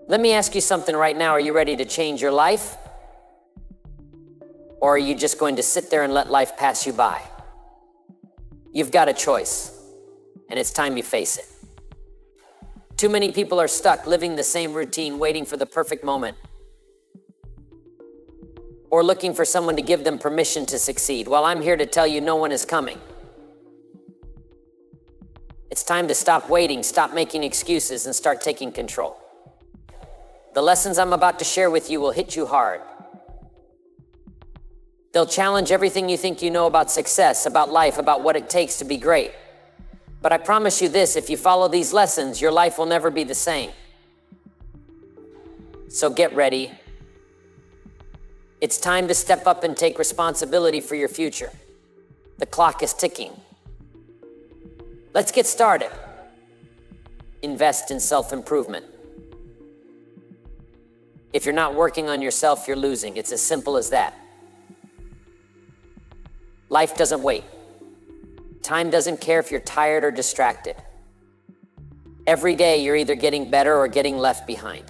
Let me ask you something right now. Are you ready to change your life? Or are you just going to sit there and let life pass you by? You've got a choice, and it's time you face it. Too many people are stuck living the same routine, waiting for the perfect moment, or looking for someone to give them permission to succeed. Well, I'm here to tell you no one is coming. It's time to stop waiting, stop making excuses, and start taking control. The lessons I'm about to share with you will hit you hard. They'll challenge everything you think you know about success, about life, about what it takes to be great. But I promise you this, if you follow these lessons, your life will never be the same. So get ready. It's time to step up and take responsibility for your future. The clock is ticking. Let's get started. Invest in self-improvement. If you're not working on yourself, you're losing. It's as simple as that. Life doesn't wait. Time doesn't care if you're tired or distracted. Every day, you're either getting better or getting left behind.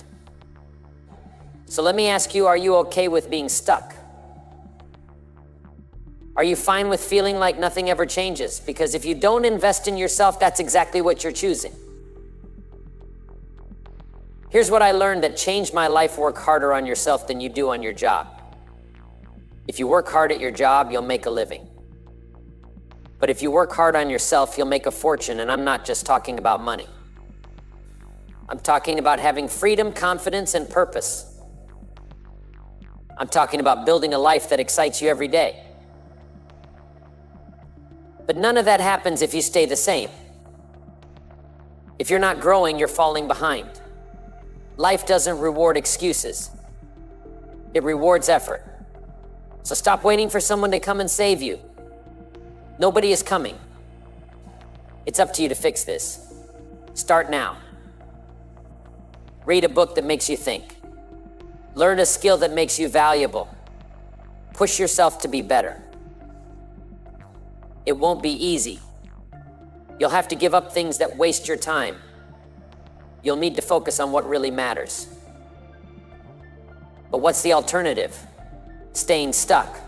So let me ask you, are you okay with being stuck? Are you fine with feeling like nothing ever changes? Because if you don't invest in yourself, that's exactly what you're choosing. Here's what I learned that changed my life: work harder on yourself than you do on your job. If you work hard at your job, you'll make a living. But if you work hard on yourself, you'll make a fortune, and I'm not just talking about money. I'm talking about having freedom, confidence, and purpose. I'm talking about building a life that excites you every day. But none of that happens if you stay the same. If you're not growing, you're falling behind. Life doesn't reward excuses. It rewards effort. So stop waiting for someone to come and save you. Nobody is coming. It's up to you to fix this. Start now. Read a book that makes you think. Learn a skill that makes you valuable. Push yourself to be better. It won't be easy. You'll have to give up things that waste your time. You'll need to focus on what really matters. But what's the alternative? Staying stuck.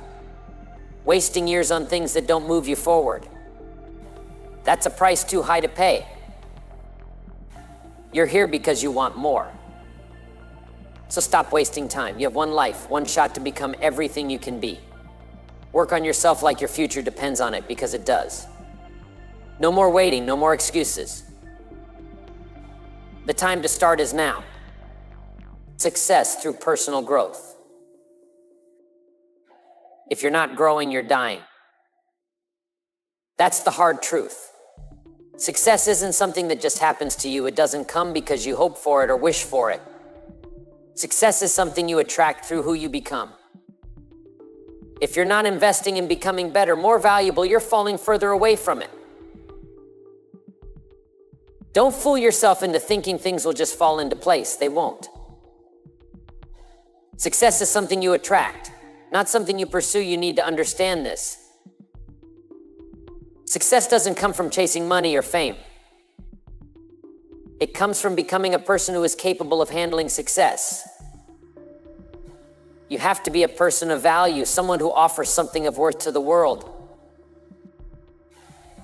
Wasting years on things that don't move you forward. That's a price too high to pay. You're here because you want more. So stop wasting time. You have one life, one shot to become everything you can be. Work on yourself like your future depends on it, because it does. No more waiting, no more excuses. The time to start is now. Success through personal growth. If you're not growing, you're dying. That's the hard truth. Success isn't something that just happens to you. It doesn't come because you hope for it or wish for it. Success is something you attract through who you become. If you're not investing in becoming better, more valuable, you're falling further away from it. Don't fool yourself into thinking things will just fall into place. They won't. Success is something you attract, not something you pursue. You need to understand this. Success doesn't come from chasing money or fame. It comes from becoming a person who is capable of handling success. You have to be a person of value, someone who offers something of worth to the world.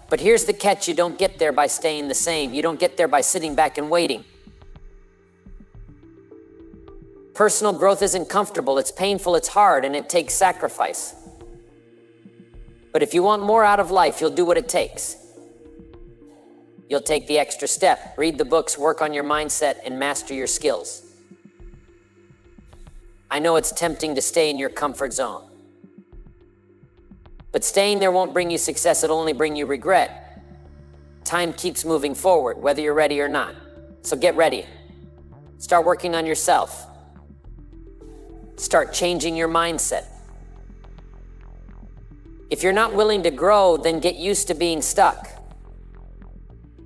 But here's the catch: you don't get there by staying the same. You don't get there by sitting back and waiting. Personal growth isn't comfortable, it's painful, it's hard, and it takes sacrifice. But if you want more out of life, you'll do what it takes. You'll take the extra step, read the books, work on your mindset, and master your skills. I know it's tempting to stay in your comfort zone. But staying there won't bring you success, it'll only bring you regret. Time keeps moving forward, whether you're ready or not. So get ready. Start working on yourself. Start changing your mindset. If you're not willing to grow, then get used to being stuck.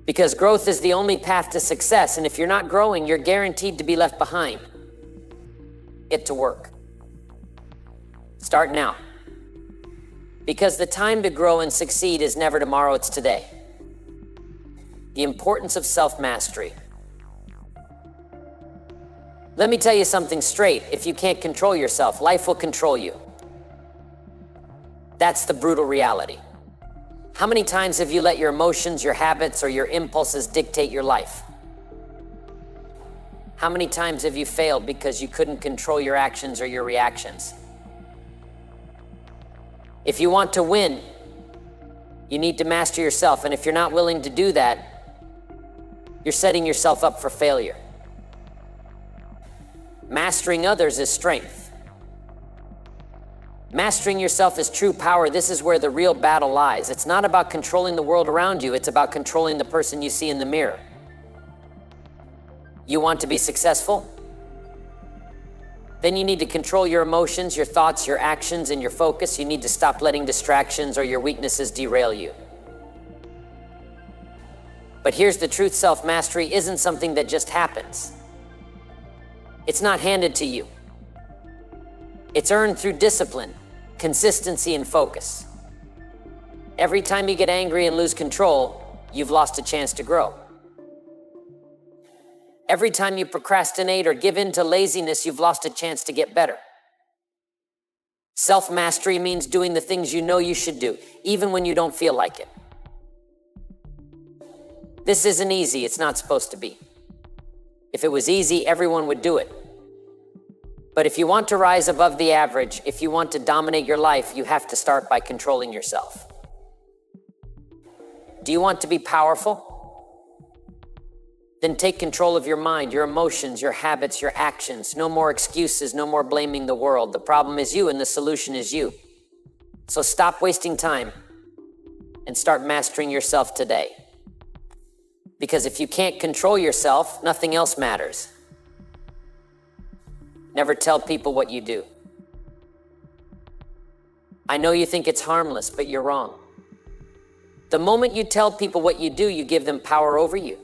Because growth is the only path to success, and if you're not growing, you're guaranteed to be left behind. Get to work. Start now. Because the time to grow and succeed is never tomorrow, it's today. The importance of self-mastery. Let me tell you something straight. If you can't control yourself, life will control you. That's the brutal reality. How many times have you let your emotions, your habits, or your impulses dictate your life? How many times have you failed because you couldn't control your actions or your reactions? If you want to win, you need to master yourself. And if you're not willing to do that, you're setting yourself up for failure. Mastering others is strength. Mastering yourself is true power. This is where the real battle lies. It's not about controlling the world around you. It's about controlling the person you see in the mirror. You want to be successful? Then you need to control your emotions, your thoughts, your actions, and your focus. You need to stop letting distractions or your weaknesses derail you. But here's the truth: self-mastery isn't something that just happens. It's not handed to you. It's earned through discipline, consistency, and focus. Every time you get angry and lose control, you've lost a chance to grow. Every time you procrastinate or give in to laziness, you've lost a chance to get better. Self-mastery means doing the things you know you should do, even when you don't feel like it. This isn't easy. It's not supposed to be. If it was easy, everyone would do it. But if you want to rise above the average, if you want to dominate your life, you have to start by controlling yourself. Do you want to be powerful? Then take control of your mind, your emotions, your habits, your actions. No more excuses, no more blaming the world. The problem is you and the solution is you. So stop wasting time and start mastering yourself today. Because if you can't control yourself, nothing else matters. Never tell people what you do. I know you think it's harmless, but you're wrong. The moment you tell people what you do, you give them power over you.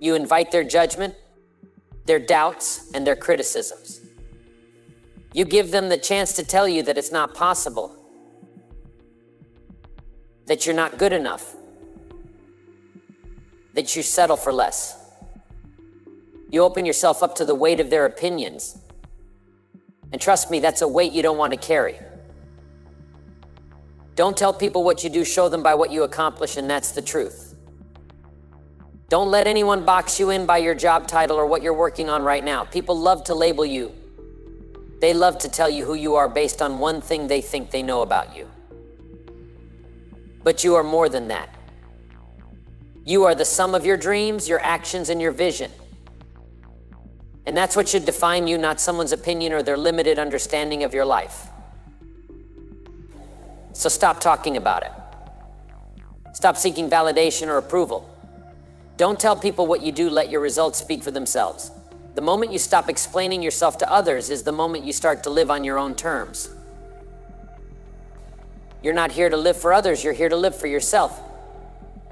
You invite their judgment, their doubts, and their criticisms. You give them the chance to tell you that it's not possible, that you're not good enough, that you settle for less. You open yourself up to the weight of their opinions. And trust me, that's a weight you don't want to carry. Don't tell people what you do, show them by what you accomplish, and that's the truth. Don't let anyone box you in by your job title or what you're working on right now. People love to label you. They love to tell you who you are based on one thing they think they know about you. But you are more than that. You are the sum of your dreams, your actions, and your vision. And that's what should define you, not someone's opinion or their limited understanding of your life. So stop talking about it. Stop seeking validation or approval. Don't tell people what you do, let your results speak for themselves. The moment you stop explaining yourself to others is the moment you start to live on your own terms. You're not here to live for others, you're here to live for yourself.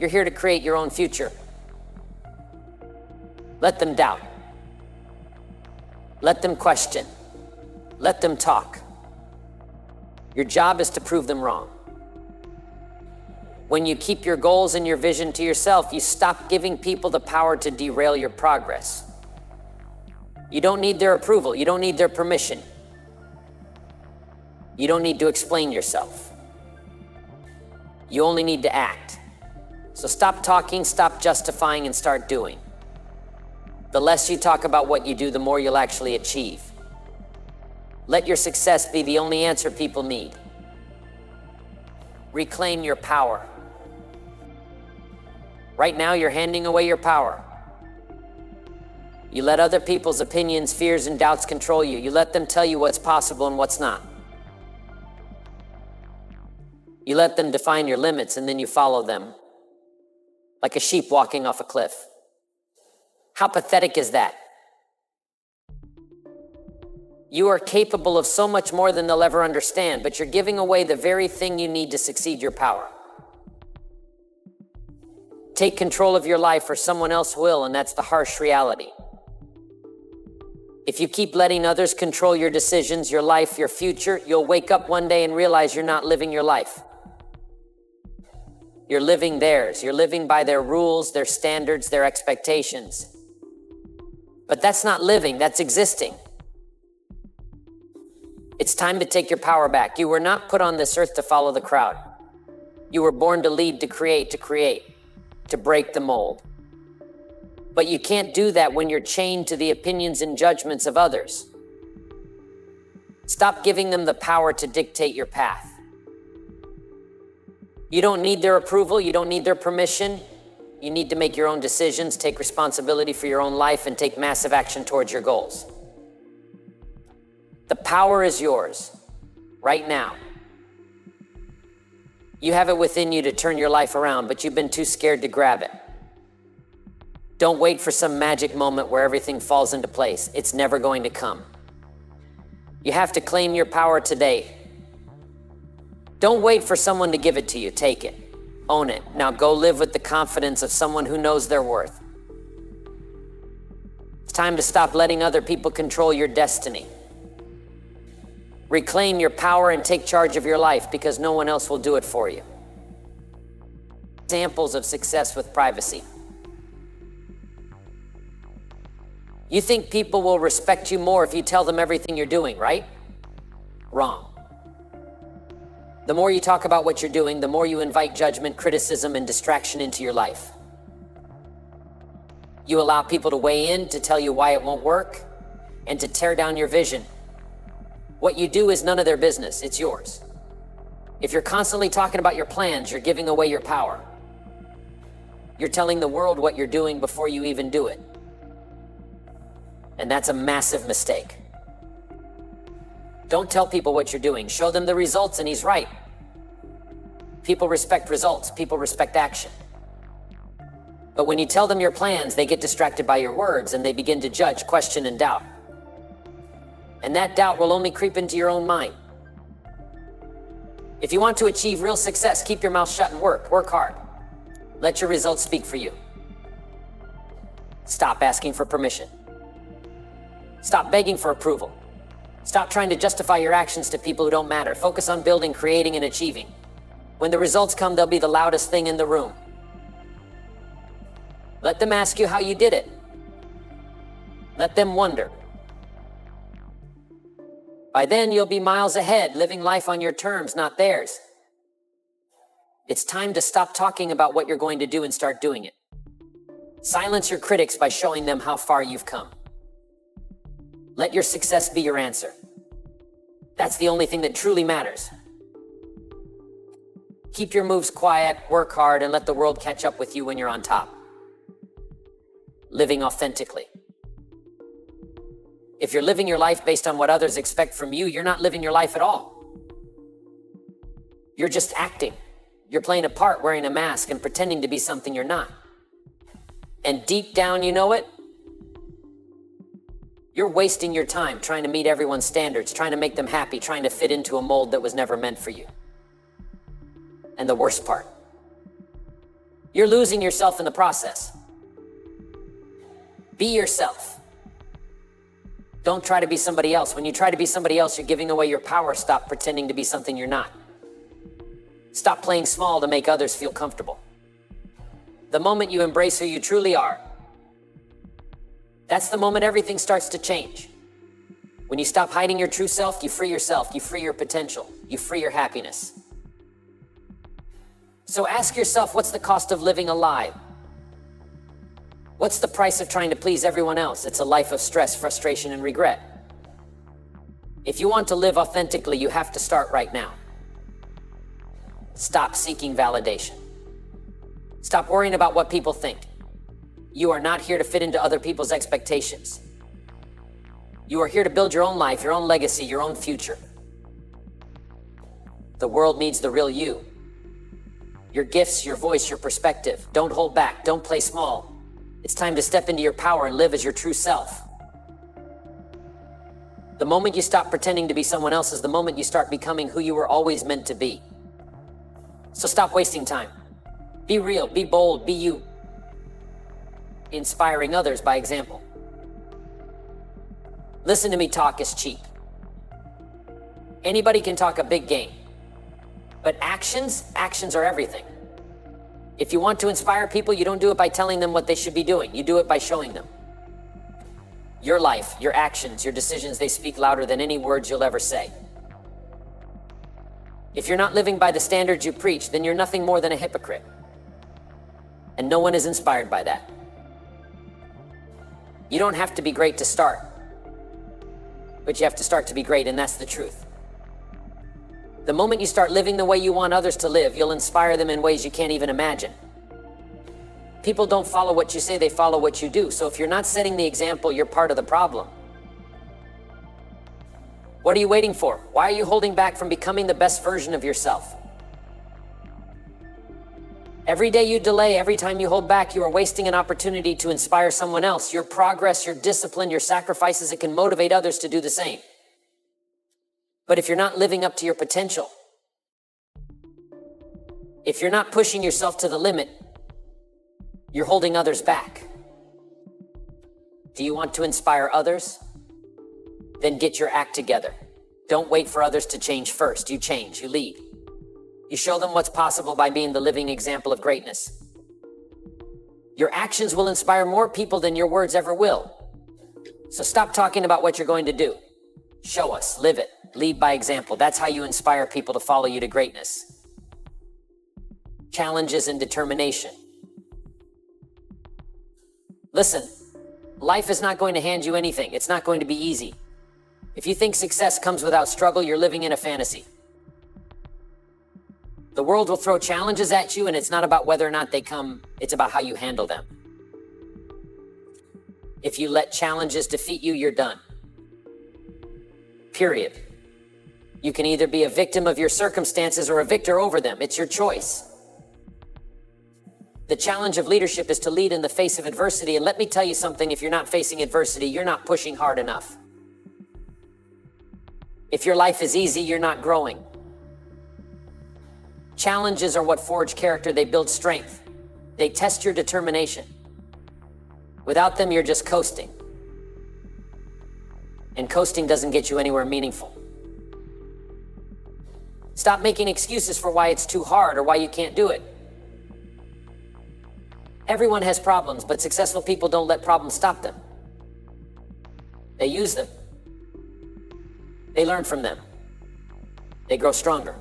You're here to create your own future. Let them doubt. Let them question. Let them talk. Your job is to prove them wrong. When you keep your goals and your vision to yourself, you stop giving people the power to derail your progress. You don't need their approval. You don't need their permission. You don't need to explain yourself. You only need to act. So stop talking, stop justifying, and start doing. The less you talk about what you do, the more you'll actually achieve. Let your success be the only answer people need. Reclaim your power. Right now, you're handing away your power. You let other people's opinions, fears, and doubts control you. You let them tell you what's possible and what's not. You let them define your limits, and then you follow them, like a sheep walking off a cliff. How pathetic is that? You are capable of so much more than they'll ever understand, but you're giving away the very thing you need to succeed your power. Take control of your life or someone else will, and that's the harsh reality. If you keep letting others control your decisions, your life, your future, you'll wake up one day and realize you're not living your life. You're living theirs. You're living by their rules, their standards, their expectations. But that's not living, that's existing. It's time to take your power back. You were not put on this earth to follow the crowd. You were born to lead, to create, to break the mold. But you can't do that when you're chained to the opinions and judgments of others. Stop giving them the power to dictate your path. You don't need their approval, you don't need their permission. You need to make your own decisions, take responsibility for your own life, and take massive action towards your goals. The power is yours, right now. You have it within you to turn your life around, but you've been too scared to grab it. Don't wait for some magic moment where everything falls into place. It's never going to come. You have to claim your power today. Don't wait for someone to give it to you. Take it. Own it. Now go live with the confidence of someone who knows their worth. It's time to stop letting other people control your destiny. Reclaim your power and take charge of your life, because no one else will do it for you. Examples of success with privacy. You think people will respect you more if you tell them everything you're doing, right? Wrong. The more you talk about what you're doing, the more you invite judgment, criticism, and distraction into your life. You allow people to weigh in, to tell you why it won't work, and to tear down your vision. What you do is none of their business, it's yours. If you're constantly talking about your plans, you're giving away your power. You're telling the world what you're doing before you even do it. And that's a massive mistake. Don't tell people what you're doing, show them the results, and he's right. People respect results, people respect action. But when you tell them your plans, they get distracted by your words and they begin to judge, question, and doubt. And that doubt will only creep into your own mind. If you want to achieve real success, keep your mouth shut and work hard. Let your results speak for you. Stop asking for permission. Stop begging for approval. Stop trying to justify your actions to people who don't matter. Focus on building, creating, and achieving. When the results come, they'll be the loudest thing in the room. Let them ask you how you did it. Let them wonder. By then, you'll be miles ahead, living life on your terms, not theirs. It's time to stop talking about what you're going to do and start doing it. Silence your critics by showing them how far you've come. Let your success be your answer. That's the only thing that truly matters. Keep your moves quiet, work hard, and let the world catch up with you when you're on top. Living authentically. If you're living your life based on what others expect from you, you're not living your life at all. You're just acting. You're playing a part, wearing a mask, and pretending to be something you're not. And deep down, you know it? You're wasting your time trying to meet everyone's standards, trying to make them happy, trying to fit into a mold that was never meant for you. And the worst part, you're losing yourself in the process. Be yourself. Don't try to be somebody else. When you try to be somebody else, you're giving away your power. Stop pretending to be something you're not. Stop playing small to make others feel comfortable. The moment you embrace who you truly are, that's the moment everything starts to change. When you stop hiding your true self, you free yourself, you free your potential, you free your happiness. So ask yourself, what's the cost of living alive? What's the price of trying to please everyone else? It's a life of stress, frustration, and regret. If you want to live authentically, you have to start right now. Stop seeking validation. Stop worrying about what people think. You are not here to fit into other people's expectations. You are here to build your own life, your own legacy, your own future. The world needs the real you. Your gifts, your voice, your perspective. Don't hold back. Don't play small. It's time to step into your power and live as your true self. The moment you stop pretending to be someone else is the moment you start becoming who you were always meant to be. So stop wasting time. Be real, be bold, be you. Inspiring others by example. Listen to me, talk is cheap. Anybody can talk a big game. But actions are everything. If you want to inspire people, you don't do it by telling them what they should be doing. You do it by showing them. Your life, your actions, your decisions, they speak louder than any words you'll ever say. If you're not living by the standards you preach, then you're nothing more than a hypocrite. And no one is inspired by that. You don't have to be great to start, but you have to start to be great, and that's the truth. The moment you start living the way you want others to live, you'll inspire them in ways you can't even imagine. People don't follow what you say, they follow what you do. So if you're not setting the example, you're part of the problem. What are you waiting for? Why are you holding back from becoming the best version of yourself? Every day you delay, every time you hold back, you are wasting an opportunity to inspire someone else. Your progress, your discipline, your sacrifices, it can motivate others to do the same. But if you're not living up to your potential, if you're not pushing yourself to the limit, you're holding others back. Do you want to inspire others? Then get your act together. Don't wait for others to change first. You change, you lead. You show them what's possible by being the living example of greatness. Your actions will inspire more people than your words ever will. So stop talking about what you're going to do. Show us, live it, lead by example. That's how you inspire people to follow you to greatness. Challenges and determination. Listen, life is not going to hand you anything. It's not going to be easy. If you think success comes without struggle, you're living in a fantasy. The world will throw challenges at you, and it's not about whether or not they come, it's about how you handle them. If you let challenges defeat you, you're done. Period. You can either be a victim of your circumstances or a victor over them. It's your choice. The challenge of leadership is to lead in the face of adversity. And let me tell you something, if you're not facing adversity, you're not pushing hard enough. If your life is easy, you're not growing. Challenges are what forge character. They build strength. They test your determination. Without them, you're just coasting. And coasting doesn't get you anywhere meaningful. Stop making excuses for why it's too hard or why you can't do it. Everyone has problems, but successful people don't let problems stop them. They use them. They learn from them. They grow stronger.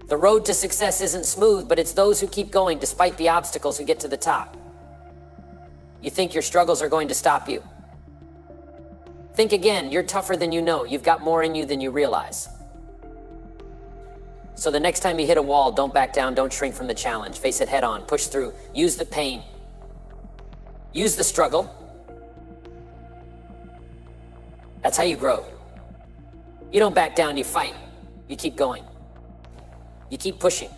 The road to success isn't smooth, but it's those who keep going despite the obstacles who get to the top. You think your struggles are going to stop you? Think again. You're tougher than you know. You've got more in you than you realize. So the next time you hit a wall, don't back down, don't shrink from the challenge. Face it head on, push through, use the pain, use the struggle. That's how you grow. You don't back down, you fight. You keep going. You keep pushing.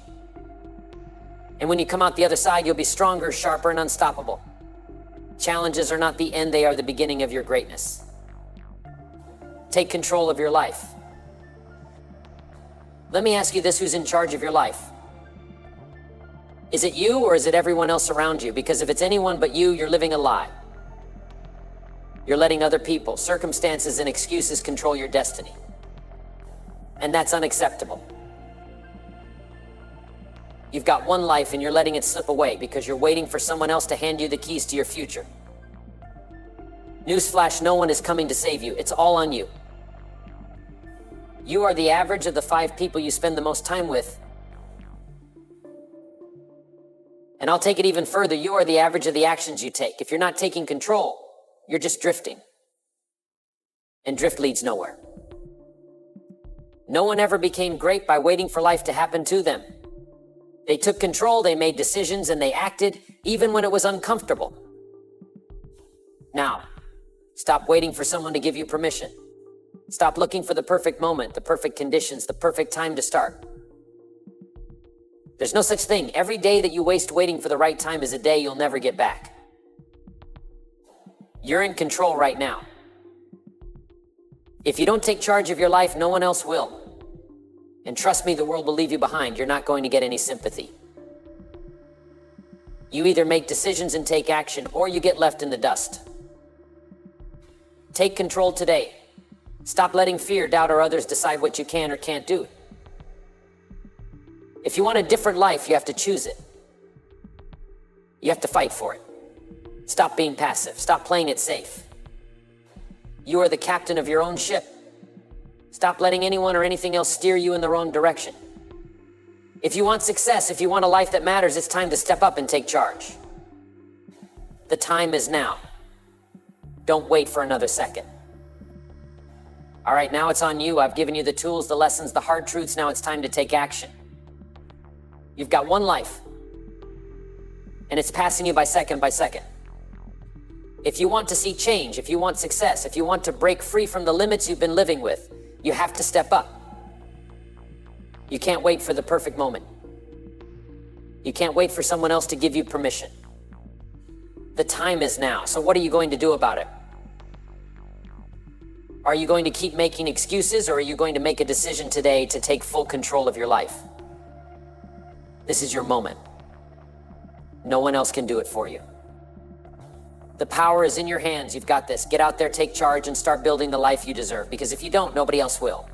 And when you come out the other side, you'll be stronger, sharper, and unstoppable. Challenges are not the end, they are the beginning of your greatness. Take control of your life. Let me ask you this, who's in charge of your life? Is it you or is it everyone else around you? Because if it's anyone but you, you're living a lie. You're letting other people, circumstances, and excuses control your destiny. And that's unacceptable. You've got one life and you're letting it slip away because you're waiting for someone else to hand you the keys to your future. Newsflash, no one is coming to save you. It's all on you. You are the average of the 5 people you spend the most time with. And I'll take it even further. You are the average of the actions you take. If you're not taking control, you're just drifting. And drift leads nowhere. No one ever became great by waiting for life to happen to them. They took control, they made decisions, and they acted even when it was uncomfortable. Now, stop waiting for someone to give you permission. Stop looking for the perfect moment, the perfect conditions, the perfect time to start. There's no such thing. Every day that you waste waiting for the right time is a day you'll never get back. You're in control right now. If you don't take charge of your life, no one else will. And trust me, the world will leave you behind. You're not going to get any sympathy. You either make decisions and take action, or you get left in the dust. Take control today. Stop letting fear, doubt, or others decide what you can or can't do. If you want a different life, you have to choose it. You have to fight for it. Stop being passive. Stop playing it safe. You are the captain of your own ship. Stop letting anyone or anything else steer you in the wrong direction. If you want success, if you want a life that matters, it's time to step up and take charge. The time is now. Don't wait for another second. All right, now it's on you. I've given you the tools, the lessons, the hard truths. Now it's time to take action. You've got one life, and it's passing you by second by second. If you want to see change, if you want success, if you want to break free from the limits you've been living with, you have to step up. You can't wait for the perfect moment. You can't wait for someone else to give you permission. The time is now. So what are you going to do about it? Are you going to keep making excuses, or are you going to make a decision today to take full control of your life? This is your moment. No one else can do it for you. The power is in your hands. You've got this. Get out there, take charge, and start building the life you deserve. Because if you don't, nobody else will.